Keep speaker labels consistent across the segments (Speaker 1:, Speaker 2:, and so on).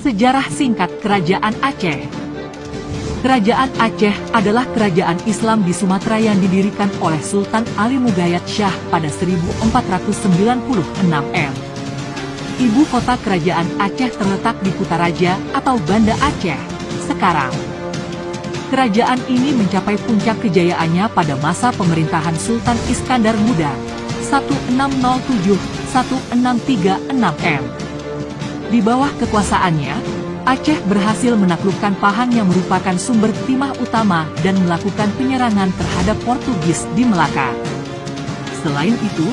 Speaker 1: Sejarah singkat Kerajaan Aceh. Kerajaan Aceh adalah kerajaan Islam di Sumatera yang didirikan oleh Sultan Ali Mughayat Shah pada 1496 M. Ibu kota kerajaan Aceh terletak di Kutaraja atau Banda Aceh sekarang. Kerajaan ini mencapai puncak kejayaannya pada masa pemerintahan Sultan Iskandar Muda 1607-1636 M. Di bawah kekuasaannya, Aceh berhasil menaklukkan Pahang yang merupakan sumber timah utama dan melakukan penyerangan terhadap Portugis di Melaka. Selain itu,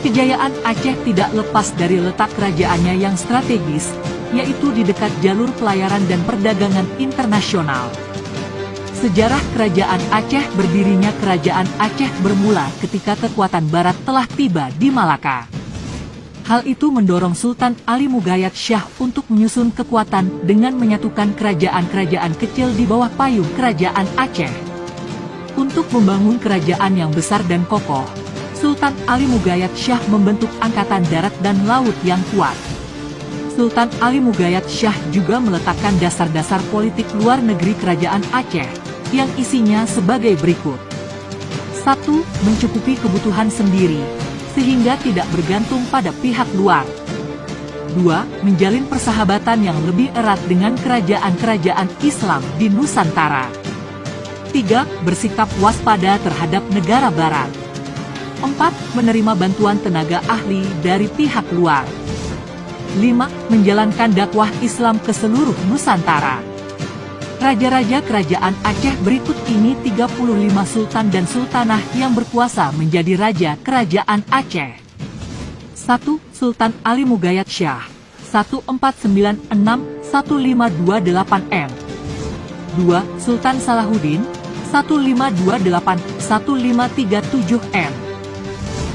Speaker 1: kejayaan Aceh tidak lepas dari letak kerajaannya yang strategis, yaitu di dekat jalur pelayaran dan perdagangan internasional. Sejarah Kerajaan Aceh. Berdirinya Kerajaan Aceh bermula ketika kekuatan Barat telah tiba di Malaka. Hal itu mendorong Sultan Ali Mughayat Shah untuk menyusun kekuatan dengan menyatukan kerajaan-kerajaan kecil di bawah payung Kerajaan Aceh. Untuk membangun kerajaan yang besar dan kokoh, Sultan Ali Mughayat Shah membentuk angkatan darat dan laut yang kuat. Sultan Ali Mughayat Shah juga meletakkan dasar-dasar politik luar negeri Kerajaan Aceh, yang isinya sebagai berikut. 1. Mencukupi kebutuhan sendiri, sehingga tidak bergantung pada pihak luar. 2. Menjalin persahabatan yang lebih erat dengan kerajaan-kerajaan Islam di Nusantara. 3. Bersikap waspada terhadap negara barat. 4. Menerima bantuan tenaga ahli dari pihak luar. 5. Menjalankan dakwah Islam ke seluruh Nusantara. Raja-raja Kerajaan Aceh berikut ini 35 sultan dan sultanah yang berkuasa menjadi raja Kerajaan Aceh. 1. Sultan Ali Mughayat Shah 1496-1528 M. 2. Sultan Salahuddin 1528-1537 M.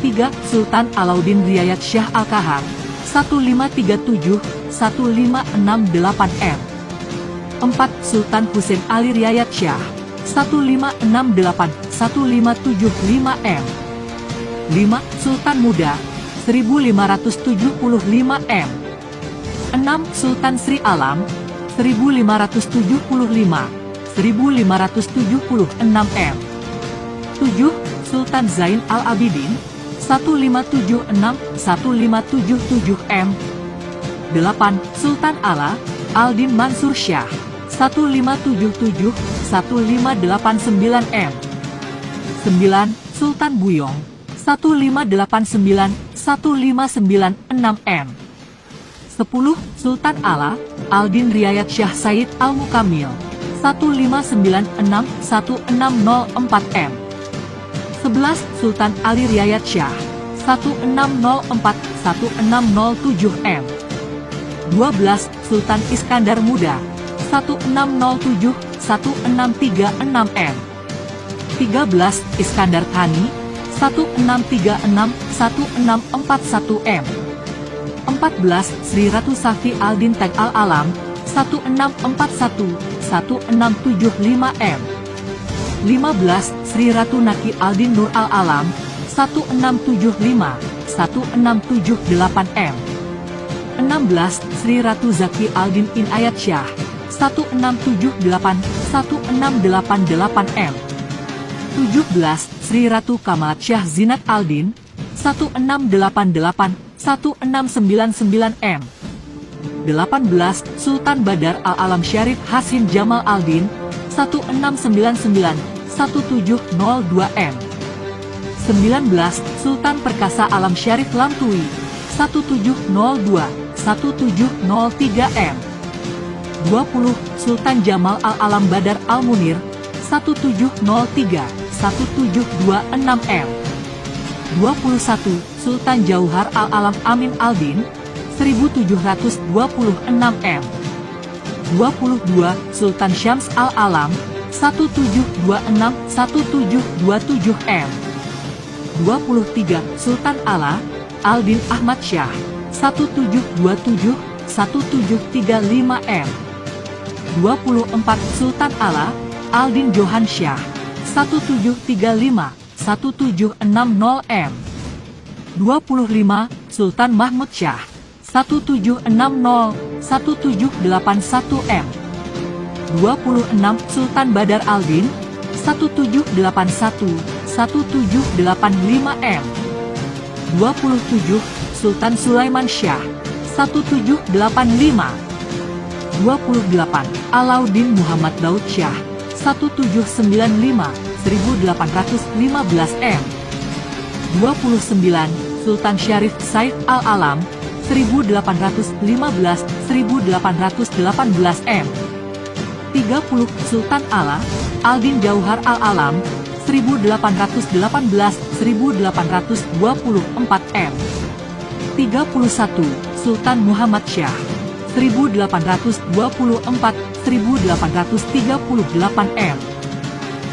Speaker 1: 3. Sultan Alauddin Riayat Shah Al-Kahar 1537-1568 M. 4. Sultan Husain Ali Riayat Shah 1568-1575 M. 5. Sultan Muda 1575 M. 6. Sultan Sri Alam 1575-1576 M. 7. Sultan Zain Al-Abidin 1576-1577 M. 8. Sultan Ala Al-Din Mansur Shah 1577-1589 M. 9. Sultan Buyong 1589-1596 M. 10. Sultan Ala Al-Din Riayat Shah Said Al-Mukamil 1596-1604 M. 11. Sultan Ali Riayat Shah 1604-1607 M. 12. Sultan Iskandar Muda 1607-1636 M. 13. Iskandar Thani 1636-1641 M. 14. Sri Ratu Safi Al-Din Tag Al-Alam 1641-1675 M. 15. Sri Ratu Naki Al-Din Nur Al-Alam 1675-1678 M. 16. Sri Ratu Zaki Al-Din Inayat Shah 1678-1688 M. 17. Sri Ratu Kamalat Shah Zinat Al-Din 1688-1699 M. 18. Sultan Badar Al-Alam Syarif Hasim Jamal Al-Din 1699-1702 M. 19. Sultan Perkasa Alam Syarif Lamtui 1702-1703 M. 20. Sultan Jamal Al-Alam Badar Al-Munir 1703-1726 M. 21. Sultan Jauhar Al-Alam Amin Al-Din 1726 M. 22. Sultan Syams Al-Alam 1726-1727 M. 23. Sultan Ala Al-Din Ahmad Shah 1727-1735 M. 24. Sultan Ala Al-Din Johan Shah 1735-1760 M. 25. Sultan Mahmud Shah 1780-1781 M. 26 Sultan Badar Aldin 1781-1785 M. 27 Sultan Sulaiman Syah 1785. 28 Alauddin Muhammad Daud Syah 1795-1815 M. 29 Sultan Syarif Said Al-Alam 1815-1818 M. 30 Sultan Ala Aldin Jauhar Al-Alam 1818-1824 M. 31 Sultan Muhammad Syah 1824-1838 M.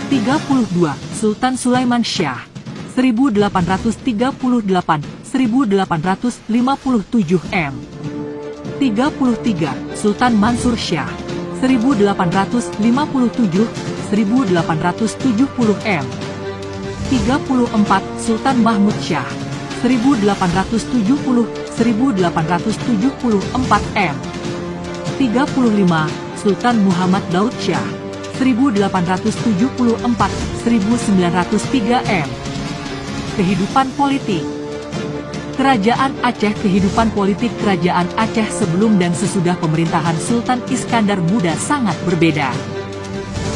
Speaker 1: 32 Sultan Sulaiman Syah 1838-1857 M. 33 Sultan Mansur Syah 1857-1870 M. 34 Sultan Mahmud Syah 1870-1874 M. 35 Sultan Muhammad Daud Syah 1874-1903 M. Kehidupan politik Kerajaan Aceh. Kehidupan politik Kerajaan Aceh sebelum dan sesudah pemerintahan Sultan Iskandar Muda sangat berbeda.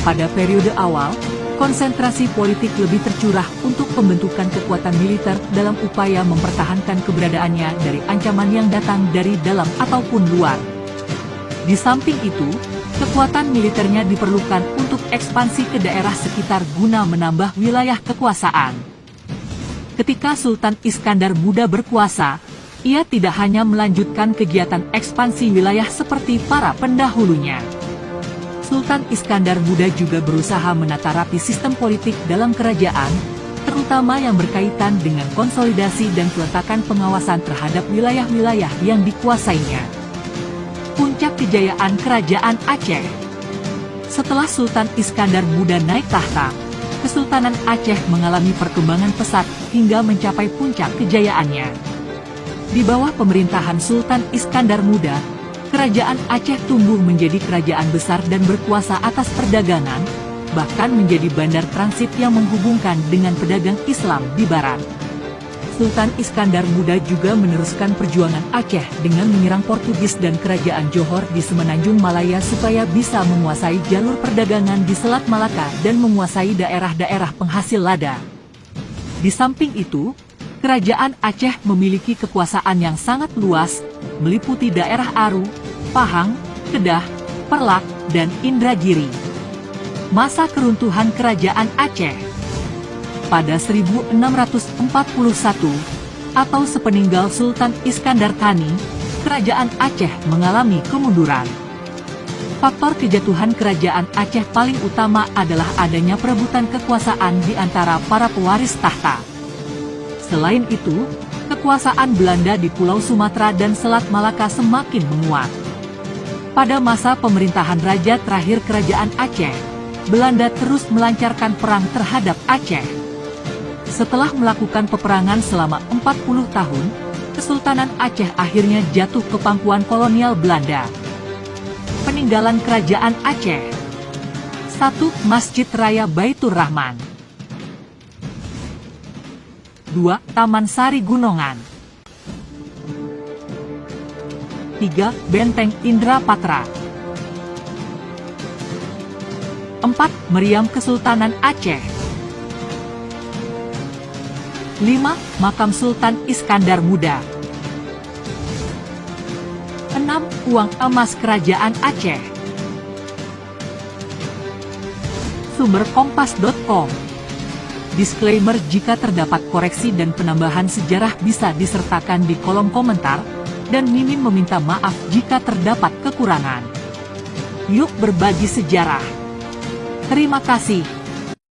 Speaker 1: Pada periode awal, konsentrasi politik lebih tercurah untuk pembentukan kekuatan militer dalam upaya mempertahankan keberadaannya dari ancaman yang datang dari dalam ataupun luar. Di samping itu, kekuatan militernya diperlukan untuk ekspansi ke daerah sekitar guna menambah wilayah kekuasaan. Ketika Sultan Iskandar Muda berkuasa, ia tidak hanya melanjutkan kegiatan ekspansi wilayah seperti para pendahulunya. Sultan Iskandar Muda juga berusaha menata rapi sistem politik dalam kerajaan, terutama yang berkaitan dengan konsolidasi dan peletakan pengawasan terhadap wilayah-wilayah yang dikuasainya. Puncak kejayaan Kerajaan Aceh. Setelah Sultan Iskandar Muda naik tahta, Kesultanan Aceh mengalami perkembangan pesat hingga mencapai puncak kejayaannya. Di bawah pemerintahan Sultan Iskandar Muda, Kerajaan Aceh tumbuh menjadi kerajaan besar dan berkuasa atas perdagangan, bahkan menjadi bandar transit yang menghubungkan dengan pedagang Islam di barat. Sultan Iskandar Muda juga meneruskan perjuangan Aceh dengan menyerang Portugis dan Kerajaan Johor di Semenanjung Malaya supaya bisa menguasai jalur perdagangan di Selat Malaka dan menguasai daerah-daerah penghasil lada. Di samping itu, Kerajaan Aceh memiliki kekuasaan yang sangat luas, meliputi daerah Aru, Pahang, Kedah, Perlak, dan Indragiri. Masa keruntuhan Kerajaan Aceh. Pada 1641, atau sepeninggal Sultan Iskandar Thani, Kerajaan Aceh mengalami kemunduran. Faktor kejatuhan Kerajaan Aceh paling utama adalah adanya perebutan kekuasaan di antara para pewaris tahta. Selain itu, kekuasaan Belanda di Pulau Sumatera dan Selat Malaka semakin menguat. Pada masa pemerintahan raja terakhir Kerajaan Aceh, Belanda terus melancarkan perang terhadap Aceh. Setelah melakukan peperangan selama 40 tahun, Kesultanan Aceh akhirnya jatuh ke pangkuan kolonial Belanda. Peninggalan Kerajaan Aceh. 1. Masjid Raya Baitur Rahman. 2. Taman Sari Gunongan. 3. Benteng Indrapatra. 4. Meriam Kesultanan Aceh. 5. Makam Sultan Iskandar Muda. 6. Uang emas Kerajaan Aceh. Sumber Kompas.com. Disclaimer: jika terdapat koreksi dan penambahan sejarah bisa disertakan di kolom komentar, dan Mimin meminta maaf jika terdapat kekurangan. Yuk berbagi sejarah. Terima kasih.